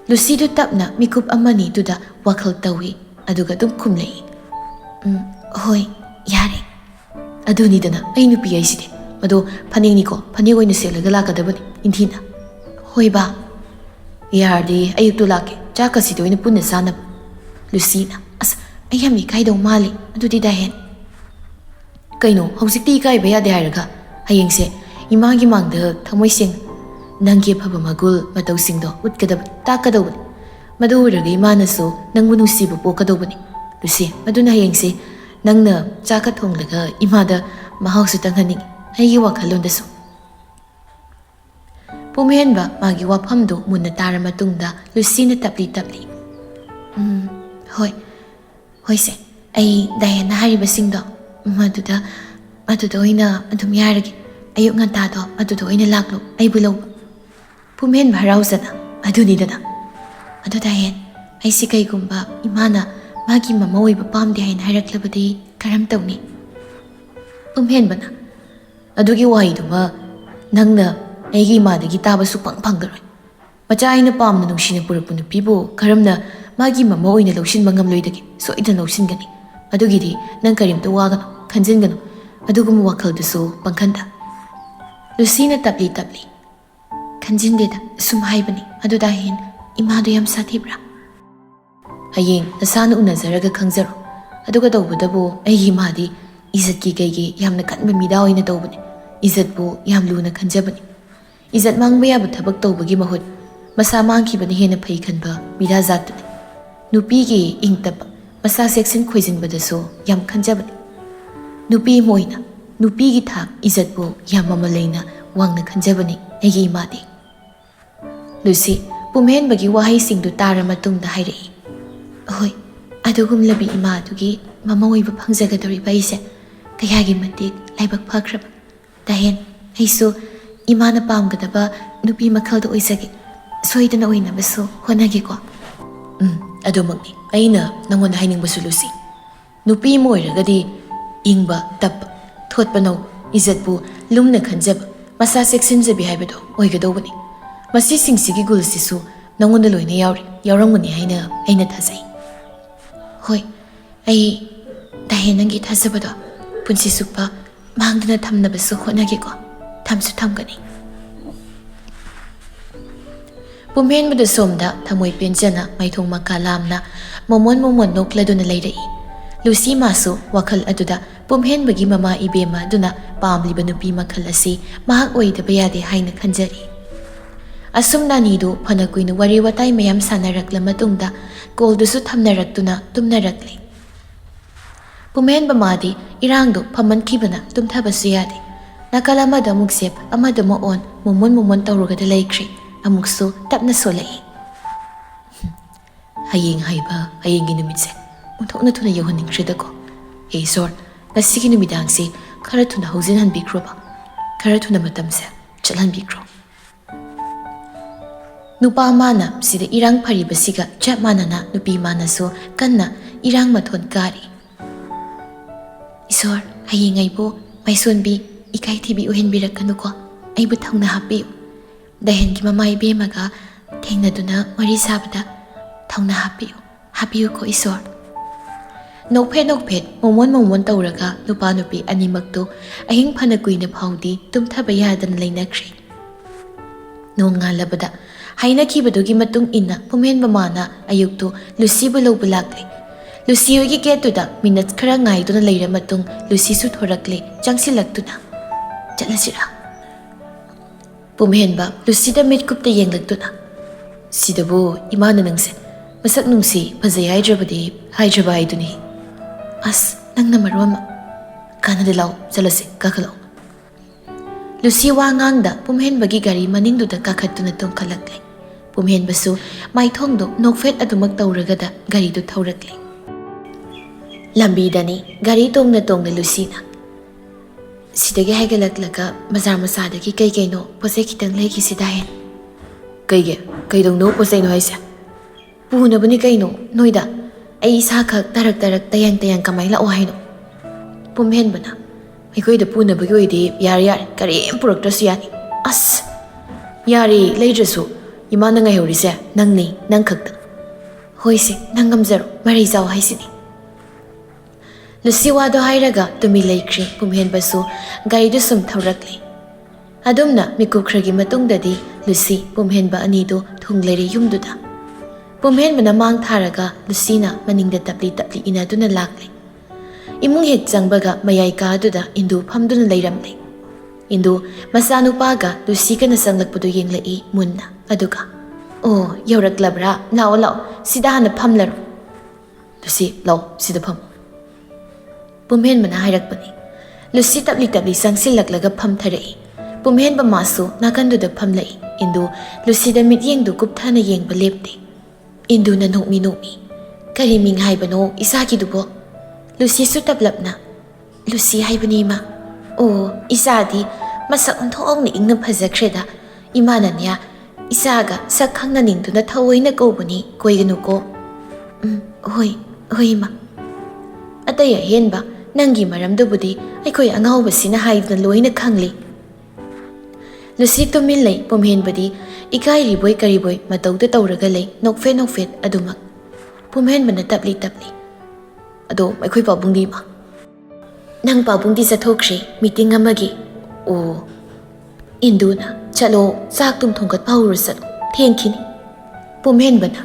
ꯂꯨꯁꯤꯗꯨ ꯇꯞꯅ ꯃꯤꯀꯨꯞ ꯑꯃꯅꯤꯗꯨꯗ ꯋꯥꯈꯜ ꯇꯧꯏ ꯑꯗꯨꯒ ꯑꯗꯨꯝ ꯈꯨꯝꯂꯛꯏ ꯍꯣꯏ ꯌꯥꯔꯦ ꯑꯗꯨꯅꯤꯗꯅ ꯑꯩ ꯅꯨꯄꯤ ꯍꯥꯏꯁꯤꯗꯤ ꯑꯗꯣ ꯐꯅꯦꯛꯅꯤꯀꯣ ꯐꯅꯦꯛ ꯑꯣꯏꯅ ꯁꯦꯠꯂꯒ ꯂꯥꯛꯀꯗꯕꯅꯤ ꯅꯤꯡꯊꯤꯅ ꯍꯣꯏꯕ ꯌꯥꯔꯗꯤ ꯑꯌꯨꯛꯇꯣ ꯂꯥꯛꯀꯦ ꯆꯥꯛꯀꯁꯤꯗ ꯑꯣꯏꯅ ꯄꯨꯟꯅ ꯆꯥꯅꯕ ꯂꯨꯁꯤꯅ ꯑꯁ ꯑꯩ ꯌꯥꯝ ꯏꯀꯥꯏꯗꯧ ꯃꯥꯜꯂꯤ ꯑꯗꯨꯗꯤ ꯗꯥꯍꯦꯟ ꯀꯩꯅꯣ ꯍꯧꯖꯤꯛꯇꯤ ꯏꯀꯥꯏꯕ ꯌꯥꯗꯦ ꯍꯥꯏꯔꯒ ꯍꯌꯦꯡꯁꯦ ꯏꯃꯥꯒꯤ ꯃꯥꯡꯗ ꯊꯃꯣꯏ ꯁꯦꯡꯅ ꯅꯪꯒꯤ ꯑꯐꯕ ꯃꯒꯨꯜ ꯃꯇꯧꯁꯤꯡꯗꯣ ꯎꯠꯀꯗꯕꯅꯤ ꯇꯥꯛꯀꯗꯧꯕꯅꯤ ꯃꯗꯨ ꯑꯣꯏꯔꯒ ꯏꯃꯥꯅꯁꯨ ꯅꯪꯕꯨ ꯅꯨꯡꯁꯤꯕ ꯄꯣꯛꯀꯗꯧꯕꯅꯤ ꯂꯨꯁꯤ ꯑꯗꯨꯅ ꯍꯌꯦꯡꯁꯦ ꯅꯪꯅ ꯆꯥꯛꯀ ꯊꯣꯡꯂꯒ ꯏꯃꯥꯗ ꯃꯍꯥꯎꯁꯨ ꯇꯪꯍꯟꯅꯤꯡꯉꯤ ꯑꯩꯒꯤ ꯋꯥꯈꯜꯂꯣꯟꯗꯁꯨ ꯄꯨꯝꯍꯦꯟꯕ ꯃꯥꯒꯤ ꯋꯥꯐꯝꯗꯨ ꯃꯨꯟꯅ ꯇꯥꯔ ꯃꯇꯨꯡꯗ ꯂꯨꯁꯤꯅ ꯇꯞꯂꯤ ꯍꯣꯏꯁꯦ ꯑꯩ ꯗꯥꯍꯦꯟꯅ ꯍꯥꯏꯔꯤꯕꯁꯤꯡꯗꯣ ꯃꯗꯨꯗ ꯑꯣꯏꯅ ꯑꯗꯨꯝ ꯌꯥꯔꯒꯦ ꯑꯌꯨꯛ ꯉꯟꯇꯥꯗꯣ ꯑꯗꯨꯗ ꯑꯣꯏꯅ ꯂꯥꯛꯂꯣ ꯑꯩꯕꯨ ꯂꯧꯕ ꯄꯨꯝꯍꯦꯟꯕ ꯍꯔꯥꯎꯖꯅ ꯑꯗꯨꯅꯤꯗꯅ ꯑꯗꯨ ꯗꯥꯍꯦꯟ ꯑꯩꯁꯤ ꯀꯩꯒꯨꯝꯕ ꯏꯃꯥꯅ ꯃꯥꯒꯤ ꯃꯃꯧ ꯑꯣꯏꯕ ꯄꯥꯝꯗꯦ ꯍꯥꯏꯅ ꯍꯥꯏꯔꯛꯂꯕꯗꯤ ꯀꯔꯝ ꯇꯧꯅꯤ ꯄꯨꯝꯍꯦꯟꯕꯅ ꯑꯗꯨꯒꯤ ꯋꯥꯍꯩꯗꯨꯃ ꯅꯪꯅ ꯑꯩꯒꯤ ꯏꯃꯥꯗꯒꯤ ꯇꯥꯕ ꯁꯨꯛꯐꯪ ꯐꯪꯉꯔꯣꯏ ꯃꯆꯥ ꯑꯩꯅ ꯄꯥꯝꯅ ꯅꯨꯡꯁꯤꯅ ꯄꯨꯔꯛꯄ ꯅꯨꯄꯤꯕꯨ ꯀꯔꯝꯅ ꯃꯥꯒꯤ ꯃꯃꯧ ꯑꯣꯏꯅ ꯂꯧꯁꯤꯟꯕ ꯉꯝꯂꯣꯏꯗꯒꯦ ꯁꯣꯏꯗꯅ ꯂꯧꯁꯤꯟꯒꯅꯤ ꯑꯗꯨꯒꯤꯗꯤ ꯅꯪ ꯀꯔꯤꯝꯇ ꯋꯥꯒꯅꯨ ꯈꯟꯖꯤꯟꯒꯅꯨ ꯑꯗꯨꯒꯨꯝꯕ ꯋꯥꯈꯜꯗꯨꯁꯨ ꯄꯪꯈꯟꯗ ꯂꯨꯁꯤꯅ ꯇꯞꯂꯤ ꯈꯟꯖꯤꯟꯗꯦꯗ ꯁꯨꯝ ꯍꯥꯏꯕꯅꯤ ꯑꯗꯨ ꯗꯥꯍꯦꯟ ꯏꯃꯥꯗꯣ ꯌꯥꯝ ꯁꯥꯊꯤꯕ꯭ꯔꯥ ꯍꯌꯦꯡ ꯅꯁꯥꯅ ꯎꯅꯖꯔꯒ ꯈꯪꯖꯔꯣ ꯑꯗꯨꯒ ꯇꯧꯕꯇꯕꯨ ꯑꯩꯒꯤ ꯏꯃꯥꯗꯤ ꯏꯖꯠꯀꯤ ꯀꯩꯒꯤ ꯌꯥꯝꯅ ꯀꯟꯕ ꯃꯤꯗꯥ ꯑꯣꯏꯅ ꯇꯧꯕꯅꯤ ꯏꯖꯠꯄꯨ ꯌꯥꯝ ꯂꯨꯅ ꯈꯟꯖꯕꯅꯤ ꯏꯖꯠ ꯃꯥꯡꯕ ꯌꯥꯕ ꯊꯕꯛ ꯇꯧꯕꯒꯤ ꯃꯍꯨꯠ ꯃꯁꯥ ꯃꯥꯡꯈꯤꯕꯅ ꯍꯦꯟꯅ ꯐꯩ ꯈꯟꯕ ꯃꯤꯗꯥ ꯖꯥꯠꯇꯨꯅꯤ ꯅꯨꯄꯤꯒꯤ ꯏꯪ ꯇꯞꯄ ꯃꯁꯥ ꯆꯦꯛꯁꯤꯟ ꯈꯣꯏꯖꯤꯟꯕꯗꯁꯨ ꯌꯥꯝ ꯈꯟꯖꯕꯅꯤ ꯅꯨꯄꯤ ꯑꯃ ꯑꯣꯏꯅ ꯅꯨꯄꯤꯒꯤ ꯊꯥꯛ ꯏꯖꯠꯄꯨ ꯌꯥꯝ ꯃꯃꯜ ꯂꯩꯅ ꯋꯥꯡꯅ ꯈꯟꯖꯕꯅꯤ ꯑꯩꯒꯤ ꯏꯃꯥꯗꯤ ꯂꯨꯁꯤ ꯄꯨꯝꯍꯦꯟꯕꯒꯤ ꯋꯥꯍꯩꯁꯤꯡꯗꯨ ꯇꯥꯔ ꯃꯇꯨꯡꯗ ꯍꯥꯏꯔꯛꯏ ꯍꯣꯏ ꯑꯗꯨꯒꯨꯝꯂꯕꯤ ꯏꯃꯥ ꯑꯗꯨꯒꯤ ꯃꯃꯧ ꯑꯣꯏꯕ ꯐꯪꯖꯒꯗꯧꯔꯤꯕ ꯑꯩꯁꯦ ꯀꯌꯥꯒꯤ ꯃꯇꯤꯛ ꯂꯥꯏꯕꯛ ꯐꯈ꯭ꯔꯕ ꯗꯥꯍꯦꯟ ꯑꯩꯁꯨ ꯏꯃꯥꯅ ꯄꯥꯝꯒꯗꯕ ꯅꯨꯄꯤ ꯃꯈꯜꯗꯣ ꯑꯣꯏꯖꯒꯦ ꯁꯣꯏꯗꯅ ꯑꯣꯏꯅꯕꯁꯨ ꯍꯣꯠꯅꯒꯦꯀꯣ ꯑꯗꯨꯃꯛꯅꯤ ꯑꯩꯅ ꯅꯪꯉꯣꯟꯗ ꯍꯥꯏꯅꯤꯡꯕꯁꯨ ꯂꯨꯁꯤ ꯅꯨꯄꯤ ꯑꯃ ꯑꯣꯏꯔꯒꯗꯤ ꯏꯪꯕ ꯇꯞꯄ ꯊꯣꯠꯄ ꯅꯧꯕ ꯏꯖꯠꯄꯨ ꯂꯨꯝꯅ ꯈꯟꯖꯕ ꯃꯁꯥ ꯆꯦꯛꯁꯤꯟꯖꯕꯤ ꯍꯥꯏꯕꯗꯣ ꯑꯣꯏꯒꯗꯧꯕꯅꯤ ꯃꯁꯤꯁꯤꯡꯁꯤꯒꯤ ꯒꯨꯜꯁꯤꯁꯨ ꯅꯪꯉꯣꯟꯗ ꯂꯣꯏꯅ ꯌꯥꯎꯔꯝꯒꯅꯤ ꯍꯥꯏꯅ ꯑꯩꯅ ꯊꯥꯖꯩ ꯍꯣꯏ ꯑꯩ ꯗꯥꯍꯦꯟ ꯅꯪꯒꯤ ꯊꯥꯖꯕꯗꯣ ꯄꯨꯟꯁꯤ ꯆꯨꯞꯄ ꯃꯥꯡꯗꯨꯅ ꯊꯝꯅꯕꯁꯨ ꯍꯣꯠꯅꯒꯦꯀꯣ ꯊꯝꯁꯨ ꯊꯝꯒꯅꯤ ꯄꯨꯝꯍꯦꯟꯕꯗꯨ ꯁꯣꯝꯗ ꯊꯃꯣꯏ ꯄꯦꯟꯖꯅ ꯃꯥꯏꯊꯣꯡ ꯃꯀꯥ ꯂꯥꯝꯅ ꯃꯣꯃꯣꯟ ꯅꯣꯛꯂꯗꯨꯅ ꯂꯩꯔꯛꯏ ꯂꯨꯁꯤ ꯃꯥꯁꯨ ꯋꯥꯈꯜ ꯑꯗꯨꯗ ꯄꯨꯝꯍꯦꯟꯕꯒꯤ ꯃꯃꯥ ꯏꯕꯦꯝꯃ ꯑꯗꯨꯅ ꯄꯥꯝꯂꯤꯕ ꯅꯨꯄꯤ ꯃꯈꯜ ꯑꯁꯤ ꯃꯍꯥꯛ ꯑꯣꯏꯗꯕ ꯌꯥꯗꯦ ꯍꯥꯏꯅ ꯈꯟꯖꯔꯤ꯫ ꯑꯁꯨꯝꯅ ꯑꯅꯤꯗꯨ ꯐꯅ ꯀꯨꯏꯅ ꯋꯥꯔꯤ ꯋꯥꯇꯥꯏ ꯃꯌꯥꯝ ꯁꯥꯟꯅꯔꯛꯂ ꯃꯇꯨꯡꯗ ꯀꯣꯜꯗꯨꯁꯨ ꯊꯝꯅꯔꯛꯇꯨꯅ ꯇꯨꯝꯅꯔꯛꯂꯤ꯫ ꯄꯨꯝꯍꯦꯟꯕ ꯃꯥꯗꯤ ꯏꯔꯥꯡꯗꯣ ꯐꯝꯃꯟꯈꯤꯕꯅ ꯇꯨꯝꯊꯕꯁꯨ ꯌꯥꯗꯦ꯫ ꯅꯥꯀꯜ ꯑꯃꯗ ꯑꯃꯨꯛ ꯁꯦꯞ ꯑꯃꯗ ꯑꯃꯨꯛ ꯑꯣꯟ ꯃꯨꯃꯣꯟ ꯇꯧꯔꯒꯗ ꯂꯩꯈ꯭ꯔꯦ꯫ ꯑꯃꯨꯛꯁꯨ ꯇꯞꯅ ꯁꯣꯜꯂꯛꯏ꯫ ꯍꯌꯦꯡ ꯍꯥꯏꯕ ꯍꯌꯦꯡꯒꯤ ꯅꯨꯃꯤꯠꯁꯦ ꯑꯣꯟꯊꯣꯛꯅ ꯊꯨꯅ ꯌꯧꯍꯟꯅꯤꯡꯈ꯭ꯔꯦꯗꯀꯣ꯫ ꯍꯦ ꯏꯁꯣꯔ, ꯉꯁꯤꯒꯤ ꯅꯨꯃꯤꯗꯥꯡꯁꯦ ꯈꯔ ꯊꯨꯅ ꯍꯧꯖꯤꯟꯍꯟꯕꯤꯈ꯭ꯔꯣꯕ, ꯈꯔ ꯊꯨꯅ ꯃꯇꯝꯁꯦ ꯆꯠꯍꯟꯕꯤꯈ꯭ꯔꯣ꯫ ꯅꯨꯄꯥ ꯃꯥꯅ ꯁꯤꯗ ꯏꯔꯥꯡ ꯐꯔꯤꯕꯁꯤꯒ ꯆꯞ ꯃꯥꯟꯅꯅ ꯅꯨꯄꯤ ꯃꯥꯅꯁꯨ ꯀꯟꯅ ꯏꯔꯥꯡ ꯃꯊꯣꯟ ꯀꯥꯔꯤ꯫ ꯏꯁꯣꯔ, ꯍꯌꯦꯡ ꯑꯩꯕꯨ ꯃꯥꯏꯁꯣꯟꯕꯤ ꯏꯀꯥꯏ ꯊꯤꯕꯤ ꯑꯣꯏꯍꯟꯕꯤꯔꯛꯀꯅꯨꯀꯣ꯫ ꯑꯩꯕꯨ ꯊꯧꯅ ꯍꯥꯞꯄꯤꯌꯨ꯫ ꯗꯍꯦꯟꯒꯤ ꯃꯃꯥ ꯏꯕꯦꯝꯃꯒ ꯊꯦꯡꯅꯗꯨꯅ ꯋꯥꯔꯤ ꯁꯥꯕꯗ ꯊꯧꯅ ꯍꯥꯞꯄꯤꯌꯨꯀꯣ ꯏꯁꯣꯔ꯫ ꯅꯣꯛꯐꯦꯠ ꯃꯣꯃꯣꯟ ꯇꯧꯔꯒ ꯅꯨꯄꯥ ꯅꯨꯄꯤ ꯑꯅꯤꯃꯛꯇꯨ ꯑꯍꯤꯡ ꯐꯅ ꯀꯨꯏꯅ ꯐꯥꯎꯗꯤ ꯇꯨꯝꯊꯕ ꯌꯥꯗꯅ ꯂꯩꯅꯈ꯭ꯔꯦ꯫ ꯅꯣꯡꯉꯥꯜꯂꯕꯗ ꯍꯥꯏꯅꯈꯤꯕꯗꯨꯒꯤ ꯃꯇꯨꯡ ꯏꯟꯅ ꯄꯨꯝꯍꯦꯟꯕ ꯃꯥꯅ ꯑꯌꯨꯛꯇꯨ ꯂꯨꯁꯤꯕꯨ ꯂꯧꯕ ꯂꯥꯛꯂꯦ꯫ ꯂꯨꯁꯤ ꯍꯣꯏꯒꯤ ꯒꯦꯠꯇꯨꯗ ꯃꯤꯅꯠ ꯈꯔ ꯉꯥꯏꯗꯨꯅ ꯂꯩꯔ ꯃꯇꯨꯡ ꯂꯨꯁꯤꯁꯨ ꯊꯣꯔꯛꯂꯦ ꯆꯪꯁꯤꯜꯂꯛꯇꯨꯅ꯫ ꯆꯠꯂꯁꯤꯔꯥ? ꯄꯨꯝꯍꯦꯟꯕ ꯂꯨꯁꯤꯗ ꯃꯤꯠꯀꯨꯞꯇ ꯌꯦꯡꯂꯛꯇꯨꯅ, ꯁꯤꯗꯕꯨ ꯏꯃꯥꯅ ꯅꯪꯁꯦ ꯃꯁꯛ ꯅꯨꯡꯁꯤ ꯐꯖꯩ ꯍꯥꯏꯗ꯭ꯔꯕ ꯍꯥꯏꯗꯨꯅꯤ꯫ ꯑꯁ, ꯅꯪꯅ ꯃꯔꯣꯟ ꯑꯃ ꯀꯥꯟꯅꯗ ꯂꯥꯎ ꯆꯠꯂꯁꯤ, ꯀꯥꯈꯠꯂꯛꯑꯣ꯫ ꯂꯨꯁꯤ ꯋꯥ ꯉꯥꯡꯗ ꯄꯨꯝꯍꯦꯟꯕꯒꯤ ꯒꯥꯔꯤ ꯃꯅꯤꯡꯗꯨꯗ ꯀꯥꯈꯠꯇꯨꯅ ꯇꯣꯡꯈꯠꯂꯛꯂꯦ꯫ ꯄꯨꯝꯍꯦꯟꯕꯁꯨ ꯃꯥꯏꯊꯣꯡꯗꯣ ꯅꯣꯛꯐꯦꯠ ꯑꯗꯨꯃꯛ ꯇꯧꯔꯒꯗ ꯒꯥꯔꯤꯗꯨ ꯊꯧꯔꯛꯂꯦ꯫ ꯂꯝꯕꯤꯗꯅꯤ ꯒꯥꯔꯤ ꯇꯣꯡꯅ ꯂꯨꯁꯤꯅ, ꯁꯤꯗꯒꯤ ꯍꯥꯏꯒꯠꯂꯛꯂꯒ ꯕꯖꯥꯔ ꯃꯆꯥꯗꯒꯤ ꯀꯩꯅꯣ ꯄꯣꯠꯆꯩ ꯈꯤꯇꯪ ꯂꯩꯈꯤꯁꯤꯗ ꯍꯦꯟ꯫ ꯀꯩꯗꯧꯅꯣ ꯄꯣꯠꯆꯩꯅꯣ ꯍꯥꯏꯁꯦ? ꯄꯨꯅꯕꯅꯤ ꯀꯩꯅꯣ ꯅꯣꯏꯗ꯫ ꯑꯩ ꯏꯁꯥꯈꯛ ꯇꯔꯛ ꯇꯌꯥꯡ ꯀꯃꯥꯏꯅ ꯂꯥꯛꯑꯣ ꯍꯥꯏꯅꯣ? ꯄꯨꯝꯍꯦꯟꯕꯅ, ꯑꯩꯈꯣꯏꯗ ꯄꯨꯅꯕꯒꯤ ꯑꯣꯏꯗꯤ ꯌꯥꯔꯦ ꯀꯔꯤꯝ ꯄꯨꯔꯛꯇ꯭ꯔꯁꯨ ꯌꯥꯅꯤ꯫ ꯑꯁ, ꯌꯥꯔꯦ ꯂꯩꯗ꯭ꯔꯁꯨ, ꯏꯃꯥꯅ ꯉꯥꯏꯍꯧꯔꯤꯁꯦ ꯅꯪ ꯈꯛꯇ꯫ ꯍꯣꯏꯁꯦ, ꯅꯪ ꯉꯝꯖꯔꯣ, ꯃꯔꯩ ꯆꯥꯎ ꯍꯥꯏꯁꯤꯅꯤ꯫ ꯂꯨꯁꯤ ꯋꯥꯗꯣ ꯍꯥꯏꯔꯒ ꯇꯨꯃꯤꯟ ꯂꯩꯈ꯭ꯔꯦ꯫ ꯄꯨꯝꯍꯦꯟꯕꯁꯨ ꯒꯥꯔꯤꯗꯨ ꯁꯨꯝ ꯊꯧꯔꯛꯂꯦ꯫ ꯑꯗꯨꯝꯅ ꯃꯤꯀꯨꯞ ꯈꯔꯒꯤ ꯃꯇꯨꯡꯗꯗꯤ ꯂꯨꯁꯤ ꯄꯨꯝꯍꯦꯟꯕ ꯑꯅꯤꯗꯨ ꯊꯨꯡꯂꯔꯦ ꯌꯨꯝꯗꯨꯗ꯫ ꯄꯨꯝꯍꯦꯟꯕꯅ ꯃꯥꯡ ꯊꯥꯔꯒ ꯂꯨꯁꯤꯅ ꯃꯅꯤꯡꯗ ꯇꯞꯂꯤ ꯏꯟꯅꯗꯨꯅ ꯂꯥꯛꯂꯦ꯫ ꯏꯃꯨꯡ ꯍꯦꯛ ꯆꯪꯕꯒ ꯃꯌꯥꯏ ꯀꯥꯗꯨꯗ ꯏꯟꯗꯨ ꯐꯝꯗꯨꯅ ꯂꯩꯔꯝꯂꯦ꯫ ꯏꯟꯗꯨ ꯃꯆꯥꯅꯨꯄꯥꯒ ꯂꯨꯁꯤꯒꯅ ꯆꯪꯂꯛꯄꯗꯨ ꯌꯦꯡꯂꯛꯏ ꯃꯨꯟꯅ꯫ ꯑꯗꯨꯒ, ꯑꯣ ꯌꯧꯔꯛꯂꯕ꯭ꯔꯥ? ꯂꯥꯛꯑꯣ, ꯁꯤꯗ ꯍꯥꯟꯅ ꯐꯝꯂꯔꯣ꯫ ꯂꯨꯁꯤ, ꯂꯥꯛꯑꯣ ꯁꯤꯗ ꯐꯝ꯫ ꯄꯨꯝꯍꯦꯟꯕꯅ ꯍꯥꯏꯔꯛꯄꯅꯤ꯫ ꯂꯨꯁꯤ ꯇꯞꯂꯤ ꯆꯪꯁꯤꯜꯂꯛꯂꯒ ꯐꯝꯊꯔꯛꯏ꯫ ꯄꯨꯝꯍꯦꯟꯕ マス ꯅꯥꯀꯟꯗꯨꯗ ꯐꯝꯂꯛꯏ꯫ ꯏꯟꯗꯨ ꯂꯨꯁꯤꯗ ꯃꯤꯠꯌꯦꯡꯗꯨ ꯀꯨꯞꯊꯅ ꯌꯦꯡꯕ ꯂꯦꯞꯇꯦ꯫ ꯏꯟꯗꯨꯅ ꯅꯣꯛꯃꯤ ꯀꯔꯤ ꯃꯤꯡ ꯍꯥꯏꯕꯅꯣ ꯏꯆꯥꯒꯤꯗꯨꯕꯣ? ꯂꯨꯁꯤꯁꯨ ꯇꯞꯂꯞꯅ ꯂꯨꯁꯤ ꯍꯥꯏꯕꯅꯤ ꯏꯃꯥ꯫ ꯑꯣ, ꯏꯆꯥꯗꯤ ꯃꯁꯛ ꯑꯣꯟꯊꯣꯛꯅ ꯏꯪꯅ ꯐꯖꯈ꯭ꯔꯦꯗ꯫ ꯏꯃꯥꯅꯅꯦ ꯏꯆꯥꯒ ꯁꯛ ꯈꯪꯅꯅꯤꯡꯗꯨꯅ ꯊꯑꯣꯏꯅ ꯀꯧꯕꯅꯤ, ꯀꯣꯏꯒꯅꯨꯀꯣ꯫ ꯍꯣꯏ ꯏꯃꯥ꯫ ꯑꯇꯩ ꯑꯍꯦꯟꯕ ꯅꯪꯒꯤ ꯃꯔꯝꯗꯨꯕꯨꯗꯤ ꯑꯩꯈꯣꯏ ꯑꯉꯥꯎꯕꯁꯤꯅ ꯍꯥꯏꯗꯨꯅ ꯂꯣꯏꯅ ꯈꯪꯂꯤ꯫ ꯂꯨꯁꯤ ꯇꯨꯃꯤꯟ ꯂꯩ꯫ ꯄꯨꯝꯍꯦꯟꯕꯗꯤ ꯏꯀꯥꯏꯔꯤꯕꯣꯏ ꯀꯔꯤꯕꯣꯏ ꯃꯇꯧꯗ ꯇꯧꯔꯒ ꯂꯩ, ꯅꯣꯛꯐꯦꯠ ꯑꯗꯨꯃꯛ꯫ ꯄꯨꯝꯍꯦꯟꯕꯅ ꯇꯞꯂꯤ ꯑꯗꯣ ꯑꯩꯈꯣꯏ ꯄꯥꯕꯨꯡꯗꯤ ꯏꯃꯥ? ꯅꯪ ꯄꯥꯕꯨꯡꯗꯤ ꯆꯠꯊꯣꯛꯈ꯭ꯔꯦ ꯃꯤꯇꯤꯡ ꯑꯃꯒꯤ꯫ ꯑꯣ, ꯏꯟꯗꯨꯅ ꯆꯠꯂꯣ, ꯆꯥꯛ ꯇꯨꯝ ꯊꯣꯡꯒꯠꯄ ꯍꯧꯔꯣ ꯆꯠꯂꯣ, ꯊꯦꯡꯈꯤꯅꯤ꯫ ꯄꯨꯝꯍꯦꯟꯕꯅ,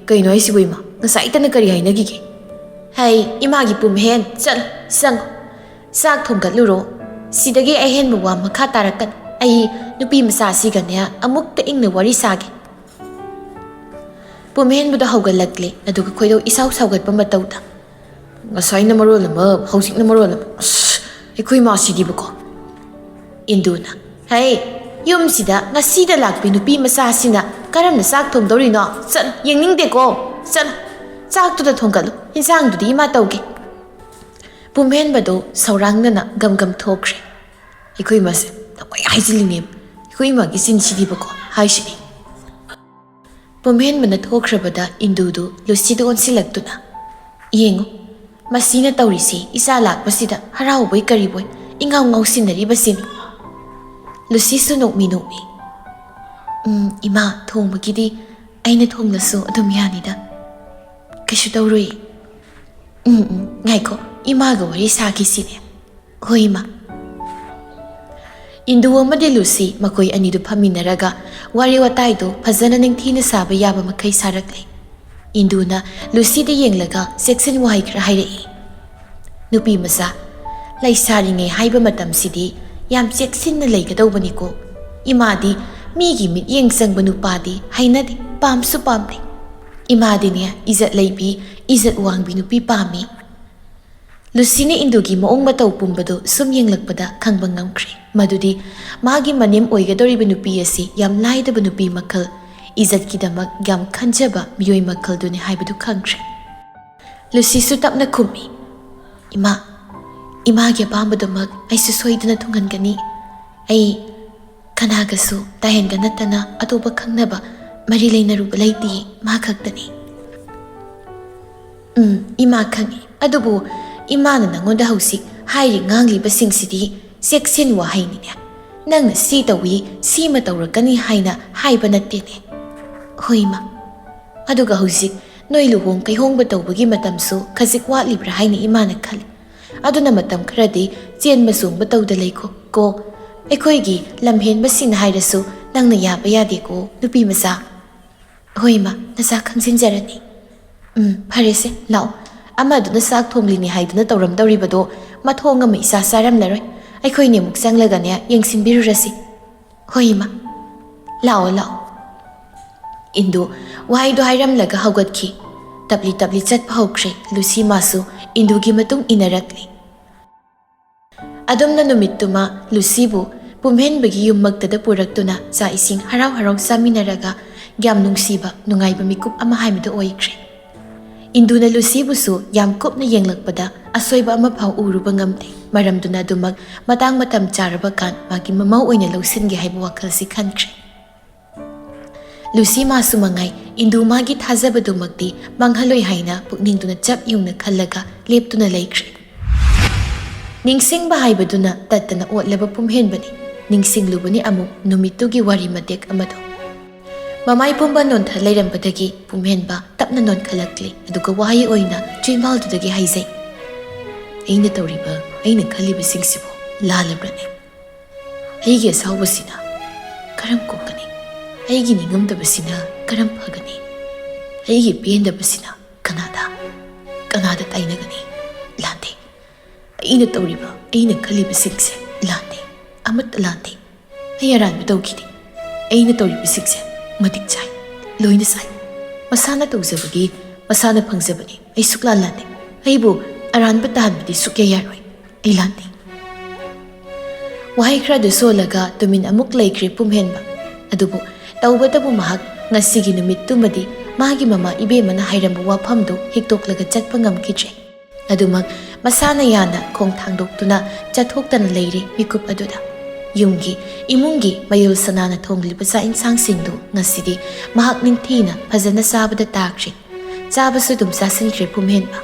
ꯀꯩꯅꯣ ꯍꯥꯏꯁꯤꯕꯨ ꯏꯃꯥ? ꯉꯁꯥꯏꯇꯅ ꯀꯔꯤ ꯍꯥꯏꯅꯈꯤꯒꯦ? ꯍꯩ ꯏꯃꯥꯒꯤ ꯄꯨꯝꯍꯦꯟ, ꯆꯠꯂꯣ ꯆꯪꯉꯣ, ꯆꯥꯛ ꯊꯣꯡꯒꯠꯂꯨꯔꯣ꯫ ꯁꯤꯗꯒꯤ ꯑꯍꯦꯟꯕ ꯋꯥ ꯃꯈꯥ ꯇꯥꯔꯛꯀꯅꯨ꯫ ꯑꯩ ꯅꯨꯄꯤ ꯃꯆꯥꯁꯤꯒꯅꯦ ꯑꯃꯨꯛꯇ ꯏꯪꯅ ꯋꯥꯔꯤ ꯁꯥꯒꯦ꯫ ꯄꯨꯝꯍꯦꯟꯕꯗ ꯍꯧꯒꯠꯂꯛꯂꯦ꯫ ꯑꯗꯨꯒ ꯈꯣꯏꯗꯧ ꯏꯁꯥꯎ ꯁꯥꯎꯒꯠꯄ ꯃꯇꯧꯗ, ꯉꯁꯥꯏꯅ ꯃꯔꯣꯜ ꯑꯃ ꯍꯧꯖꯤꯛꯅ ꯃꯔꯣꯜ ꯑꯃ, ꯑꯁ ꯑꯩꯈꯣꯏ ꯃꯥꯁꯤꯗꯤꯕꯀꯣ꯫ ꯏꯟꯗꯨꯅ, ꯍꯩ ꯌꯨꯝꯁꯤꯗ ꯉꯁꯤꯗ ꯂꯥꯛꯄꯤ ꯅꯨꯄꯤ ꯃꯆꯥꯁꯤꯅ ꯀꯔꯝꯅ ꯆꯥꯛ ꯊꯣꯡꯗꯧꯔꯤꯅꯣ? ꯆꯠꯂꯣ, ꯌꯦꯡꯅꯤꯡꯗꯦꯀꯣ, ꯆꯠꯂꯣ ꯆꯥꯛꯇꯨꯗ ꯊꯣꯡꯒꯠꯂꯨ, ꯏꯟꯁꯥꯡꯗꯨꯗꯤ ꯏꯃꯥ ꯇꯧꯒꯦ꯫ ꯄꯨꯝꯍꯦꯟꯕꯗꯣ ꯁꯧꯔꯥꯡꯅꯅ ꯒꯝ ꯊꯣꯛꯈ꯭ꯔꯦ꯫ ꯑꯩꯈꯣꯏ ꯏꯃꯥꯁꯦ ꯊꯋꯥꯏ ꯍꯥꯏꯖꯤꯜꯂꯤꯅꯦꯕ, ꯑꯩꯈꯣꯏ ꯏꯃꯥꯒꯤ ꯆꯤꯟꯁꯤꯗꯤꯕꯀꯣ ꯍꯥꯏꯁꯤꯅꯤ꯫ ꯄꯨꯝꯍꯦꯟꯕꯅ ꯊꯣꯛꯈ꯭ꯔꯕꯗ ꯏꯟꯗꯨꯗꯨ ꯂꯨꯁꯤꯗ ꯑꯣꯟꯁꯤꯜꯂꯛꯇꯨꯅ, ꯌꯦꯡꯉꯨ ꯃꯁꯤꯅ ꯇꯧꯔꯤꯁꯤ, ꯏꯆꯥ ꯂꯥꯛꯄꯁꯤꯗ ꯍꯔꯥꯎꯕꯣꯏ ꯀꯔꯤꯕꯣꯏ ꯏꯉꯥꯎ ꯉꯥꯎꯁꯤꯟꯅꯔꯤꯕꯁꯤꯅꯤ꯫ ꯂꯨꯁꯤꯁꯨ ꯅꯣꯛꯃꯤ ꯏꯃꯥ, ꯊꯣꯡꯕꯒꯤꯗꯤ ꯑꯩꯅ ꯊꯣꯡꯂꯁꯨ ꯑꯗꯨꯝ ꯌꯥꯅꯤꯗ, ꯀꯩꯁꯨ ꯇꯧꯔꯣꯏ꯫ ꯉꯥꯏꯈꯣ, ꯏꯃꯥꯒ ꯋꯥꯔꯤ ꯁꯥꯈꯤꯁꯤꯅꯦ꯫ ꯍꯣꯏ ꯏꯃꯥ꯫ ꯏꯟꯗꯨ ꯑꯃꯗꯤ ꯂꯨꯁꯤ ꯃꯈꯣꯏ ꯑꯅꯤꯗꯨ ꯐꯝꯃꯤꯟꯅꯔꯒ ꯋꯥꯔꯤ ꯋꯥꯇꯥꯏꯗꯨ ꯐꯖꯅ ꯅꯤꯡꯊꯤꯅ ꯁꯥꯕ ꯌꯥꯕ ꯃꯈꯩ ꯁꯥꯔꯛꯂꯦ꯫ ꯏꯟꯗꯨꯅ ꯂꯨꯁꯤꯗ ꯌꯦꯡꯂꯒ ꯆꯦꯛꯁꯤꯟ ꯋꯥꯍꯩ ꯈꯔ ꯍꯥꯏꯔꯛꯏ꯫ Nupi masa ꯂꯩꯁꯥꯔꯤꯉꯩ ꯍꯥꯏꯕ ꯃꯇꯝꯁꯤꯗꯤ ꯌꯥꯝ ꯆꯦꯛꯁꯤꯟꯅ ꯂꯩꯒꯗꯧꯕꯅꯤꯀꯣ. ꯏꯃꯥꯗꯤ ꯃꯤꯒꯤ ꯃꯤꯠꯌꯦꯡ ꯆꯪꯕ ꯅꯨꯄꯥꯗꯤ ꯍꯩꯅꯗꯦ, ꯄꯥꯝꯁꯨ ꯄꯥꯝꯗꯦ. ꯏꯃꯥꯗꯤꯅꯦ ꯏꯖꯠ ꯂꯩꯕꯤ, ꯏꯖꯠ ꯋꯥꯡꯕꯤ ꯅꯨꯄꯤ ꯄꯥꯝꯃꯤ. ꯂꯨꯁꯤꯅ ꯏꯟꯗꯨꯒꯤ ꯃꯑꯣꯡ ꯃꯇꯧ ꯄꯨꯝꯕꯗꯨ ꯁꯨꯝ ꯌꯦꯡꯂꯛꯄꯗ ꯈꯪꯕ ꯉꯝꯈ꯭ꯔꯦ ꯃꯗꯨꯗꯤ ꯃꯥꯒꯤ ꯃꯅꯦꯝ ꯑꯣꯏꯒꯗꯧꯔꯤꯕ ꯅꯨꯄꯤ ꯑꯁꯤ ꯌꯥꯝ ꯂꯥꯏꯗꯕ ꯅꯨꯄꯤ ꯃꯈꯜ, ꯏꯖꯠꯀꯤꯗꯃꯛ ꯌꯥꯝ ꯈꯟꯖꯕ ꯃꯤꯑꯣꯏ ꯃꯈꯜꯗꯨꯅꯤ ꯍꯥꯏꯕꯗꯨ ꯈꯪꯈ꯭ꯔꯦ. ꯂꯨꯁꯤꯁꯨ ꯇꯞꯅ ꯈꯨꯝꯃꯤ. ꯏꯃꯥ, ꯏꯃꯥꯒꯤ ꯑꯄꯥꯝꯕꯗꯨꯃꯛ ꯑꯩꯁꯨ ꯁꯣꯏꯗꯅ ꯊꯨꯡꯍꯟꯒꯅꯤ. ꯑꯩ ꯀꯅꯥꯒꯁꯨ ꯇꯥꯍꯦꯟꯒ ꯅꯠꯇꯅ ꯑꯇꯣꯞꯄ ꯈꯪꯅꯕ ꯃꯔꯤ ꯂꯩꯅꯔꯨꯕ ꯂꯩꯇꯦ, ꯃꯥ ꯈꯛꯇꯅꯤ. ꯏꯃꯥ ꯈꯪꯉꯤ. ꯑꯗꯨꯕꯨ ꯏꯃꯥꯅ ꯅꯪꯉꯣꯟꯗ ꯍꯧꯖꯤꯛ ꯍꯥꯏꯔꯤ ꯉꯥꯡꯂꯤꯕꯁꯤꯡꯁꯤꯗꯤ ꯆꯦꯛꯁꯤꯟ ꯋꯥꯍꯩꯅꯤꯅꯦ. ꯅꯪꯅ ꯁꯤ ꯇꯧꯏ, ꯁꯤꯃ ꯇꯧꯔꯛꯀꯅꯤ ꯍꯥꯏꯅ ꯍꯥꯏꯕ ꯅꯠꯇꯦꯅꯦ. ꯍꯣꯏ ꯏꯃꯥ. ꯑꯗꯨꯒ ꯍꯧꯖꯤꯛ ꯅꯣꯏ ꯂꯨꯍꯣꯡ ꯀꯩꯍꯣꯡꯕ ꯇꯧꯕꯒꯤ ꯃꯇꯝꯁꯨ ꯈꯖꯤꯛ ꯋꯥꯠꯂꯤꯕ꯭ꯔꯥ ꯍꯥꯏꯅ ꯏꯃꯥꯅ ꯈꯜꯂꯤ. ꯑꯗꯨꯅ ꯃꯇꯝ ꯈꯔꯗꯤ ꯆꯦꯟꯕ ꯆꯣꯡꯕ ꯇꯧꯗ ꯂꯩꯈꯣ ꯀꯣ. ꯑꯩꯈꯣꯏꯒꯤ ꯂꯝꯍꯦꯟꯕꯁꯤꯡꯅ ꯍꯥꯏꯔꯁꯨ ꯅꯪꯅ ꯌꯥꯕ ꯌꯥꯗꯦꯀꯣ ꯅꯨꯄꯤ ꯃꯆꯥ. ꯍꯣꯏ ꯏꯃꯥ, ꯅꯆꯥ ꯈꯪꯖꯤꯟꯖꯔꯅꯤ. ꯐꯔꯦꯁꯦ, ꯂꯥꯛꯑꯣ. ꯑꯃꯗꯨꯅ ꯆꯥꯛ ꯊꯣꯡꯂꯤꯅꯤ ꯍꯥꯏꯗꯨꯅ ꯇꯧꯔꯝꯗꯧꯔꯤꯕꯗꯣ ꯃꯊꯣꯡ ꯑꯃ ꯏꯆꯥ ꯆꯥꯔꯝꯂꯔꯣꯏ. ꯑꯩꯈꯣꯏꯅꯤ ꯑꯃꯨꯛ ꯆꯪꯂꯒꯅꯦ ꯌꯦꯡꯁꯤꯟꯕꯤꯔꯨꯔꯁꯤ. ꯍꯣꯏ ꯏꯃꯥ. ꯂꯥꯛꯑꯣ ꯂꯥꯛꯑꯣ. ꯏꯟꯗꯨ ꯋꯥꯍꯩꯗꯣ ꯍꯥꯏꯔꯝꯂꯒ ꯍꯧꯒꯠꯈꯤ. ꯇꯞꯂꯤ ꯇꯞꯂꯤ ꯆꯠꯄ ꯍꯧꯈ꯭ꯔꯦ. ꯂꯨꯁꯤ ꯃꯥꯁꯨ ꯏꯟꯗꯨꯒꯤ ꯃꯇꯨꯡ ꯏꯟꯅꯔꯛꯂꯤ. ꯑꯗꯨꯝꯅ ꯅꯨꯃꯤꯠꯇꯨꯃ ꯂꯨꯁꯤꯕꯨ ꯄꯨꯝꯍꯦꯟꯕꯒꯤ ꯌꯨꯝꯃꯛꯇꯗ ꯄꯨꯔꯛꯇꯨꯅ ꯆꯥꯛ ꯏꯁꯤꯡ ꯍꯔꯥꯎ ꯍꯔꯥꯎ ꯆꯥꯃꯤꯟꯅꯔꯒ ꯌꯥꯝ ꯅꯨꯡꯁꯤꯕ ꯅꯨꯡꯉꯥꯏꯕ ꯃꯤꯀꯨꯞ ꯑꯃ ꯍꯥꯏꯕꯗꯨ ꯑꯣꯏꯈ꯭ꯔꯦ. ꯏꯟꯗꯨꯅ ꯂꯨꯁꯤꯕꯨꯁꯨ ꯌꯥꯝ ꯀꯨꯞꯅ ꯌꯦꯡꯂꯛꯄꯗ ꯑꯁꯣꯏꯕ ꯑꯃꯐꯥꯎ ꯎꯔꯨꯕ ꯉꯝꯗꯦ. ꯃꯔꯝꯗꯨꯅ ꯑꯗꯨꯃꯛ ꯃꯇꯥꯡ ꯃꯇꯝ ꯆꯥꯔꯕ ꯀꯥꯟ ꯃꯥꯒꯤ ꯃꯃꯧ ꯑꯣꯏꯅ ꯂꯧꯁꯤꯟꯒꯦ ꯍꯥꯏꯕ ꯋꯥꯈꯜꯁꯤ ꯈꯟꯈ꯭ꯔꯦ. ꯂꯨꯁꯤ ꯃꯥꯁꯨ ꯃꯉꯥꯏ ꯏꯟꯗꯨ ꯃꯥꯒꯤ ꯊꯥꯖꯕꯗꯨꯃꯛꯇꯤ ꯃꯥꯡꯍꯜꯂꯣꯏ ꯍꯥꯏꯅ ꯄꯨꯛꯅꯤꯡꯗꯨꯅ ꯆꯞ ꯌꯨꯡꯅ ꯈꯜꯂꯒ ꯂꯦꯞꯇꯨꯅ ꯂꯩꯈ꯭ꯔꯦ. ꯅꯤꯡꯁꯤꯡꯕ ꯍꯥꯏꯕꯗꯨꯅ ꯇꯠꯇꯅ ꯑꯣꯠꯂꯕ ꯄꯨꯝꯍꯦꯟꯕꯅꯤ. ꯅꯤꯡꯁꯤꯡꯂꯨꯕꯅꯤ ꯑꯃꯨꯛ ꯅꯨꯃꯤꯠꯇꯨꯒꯤ ꯋꯥꯔꯤ ꯃꯇꯦꯛ ꯑꯃꯗꯣ. ꯃꯃꯥꯏ ꯄꯨꯝꯕ ꯅꯣꯟꯊ ꯂꯩꯔꯝꯕꯗꯒꯤ ꯄꯨꯝꯍꯦꯟꯕ ꯇꯞꯅ ꯅꯣꯟꯈꯠꯂꯛꯂꯤ. ꯑꯗꯨꯒ ꯋꯥꯍꯩ ꯑꯣꯏꯅ ꯆꯤꯟꯕꯥꯜꯗꯨꯗꯒꯤ ꯍꯥꯏꯖꯩ. ꯑꯩꯅ ꯇꯧꯔꯤꯕ, ꯑꯩꯅ ꯈꯜꯂꯤꯕꯁꯤꯡꯁꯤꯕꯨ ꯂꯥꯜꯂꯕ꯭ꯔꯅꯦ? ꯑꯩꯒꯤ ꯑꯁꯥꯎꯕꯁꯤꯅ ꯀꯔꯝ ꯀꯣꯛꯀꯅꯤ? ꯑꯩꯒꯤ ꯅꯤꯡꯉꯝꯗꯕꯁꯤꯅ ꯀꯔꯝ ꯐꯒꯅꯤ? ꯑꯩꯒꯤ ꯄꯦꯟꯗꯕꯁꯤꯅ ꯀꯅꯥꯗ ꯇꯥꯏꯅꯒꯅꯤ? ꯂꯥꯟꯗꯦ. ꯑꯩꯅ ꯇꯧꯔꯤꯕ, ꯑꯩꯅ ꯈꯜꯂꯤꯕꯁꯤꯡꯁꯦ ꯂꯥꯟꯗꯦ, ꯑꯃꯠꯇ ꯂꯥꯟꯗꯦ. ꯑꯩ ꯑꯔꯥꯟꯕ ꯇꯧꯈꯤꯗꯦ. ꯑꯩꯅ ꯇꯧꯔꯤꯕꯁꯤꯡꯁꯦ ꯃꯇꯤꯛ ꯆꯥꯏ, ꯂꯣꯏꯅ ꯆꯥꯏ. ꯃꯁꯥꯅ ꯇꯧꯖꯕꯒꯤ ꯃꯁꯥꯅ ꯐꯪꯖꯕꯅꯤ. ꯑꯩ ꯁꯨꯛꯂꯥꯟ ꯂꯥꯟꯗꯦ. ꯑꯩꯕꯨ ꯑꯔꯥꯟꯕ ꯇꯥꯍꯟꯕꯗꯤ ꯁꯨꯛꯌꯥ ꯌꯥꯔꯣꯏ. ꯑꯩ ꯂꯥꯟꯗꯦ. ꯋꯥꯍꯩ ꯈꯔꯗꯨ ꯁꯣꯜꯂꯒ ꯇꯨꯃꯤꯟ ꯑꯃꯨꯛ ꯂꯩꯈ꯭ꯔꯦ ꯄꯨꯝꯍꯦꯟꯕ. ꯑꯗꯨꯕꯨ ꯇꯧꯕꯇꯕꯨ ꯃꯍꯥꯛ ꯉꯁꯤꯒꯤ ꯅꯨꯃꯤꯠꯇꯨꯃꯗꯤ ꯃꯥꯒꯤ ꯃꯃꯥ ꯏꯕꯦꯝꯃꯅ ꯍꯥꯏꯔꯝꯕ ꯋꯥꯐꯝꯗꯨ ꯍꯤꯛꯇꯣꯛꯂꯒ ꯆꯠꯄ ꯉꯝꯈꯤꯗ꯭ꯔꯦ. ꯑꯗꯨꯃꯛ ꯃꯁꯥꯅ ꯌꯥꯅ ꯈꯣꯡ ꯊꯥꯡꯗꯣꯛꯇꯨꯅ ꯆꯠꯊꯣꯛꯇꯅ ꯂꯩꯔꯦ ꯃꯤꯀꯨꯞ ꯑꯗꯨꯗ. ꯏꯃꯨꯡꯒꯤ ꯃꯌꯨꯜ ꯁꯅꯥꯅ ꯊꯣꯡꯂꯤꯕ ꯆꯥꯛ ꯏꯟꯁꯥꯡꯁꯤꯡꯗꯨ ꯉꯁꯤꯗꯤ ꯃꯍꯥꯛ ꯅꯤꯡꯊꯤꯅ ꯐꯖꯅ ꯆꯥꯕꯗ ꯇꯥꯈ꯭ꯔꯦ. ꯆꯥꯕꯁꯨ ꯑꯗꯨꯝ ꯆꯥꯁꯤꯟꯈ꯭ꯔꯦ ꯄꯨꯝꯍꯦꯟꯕ.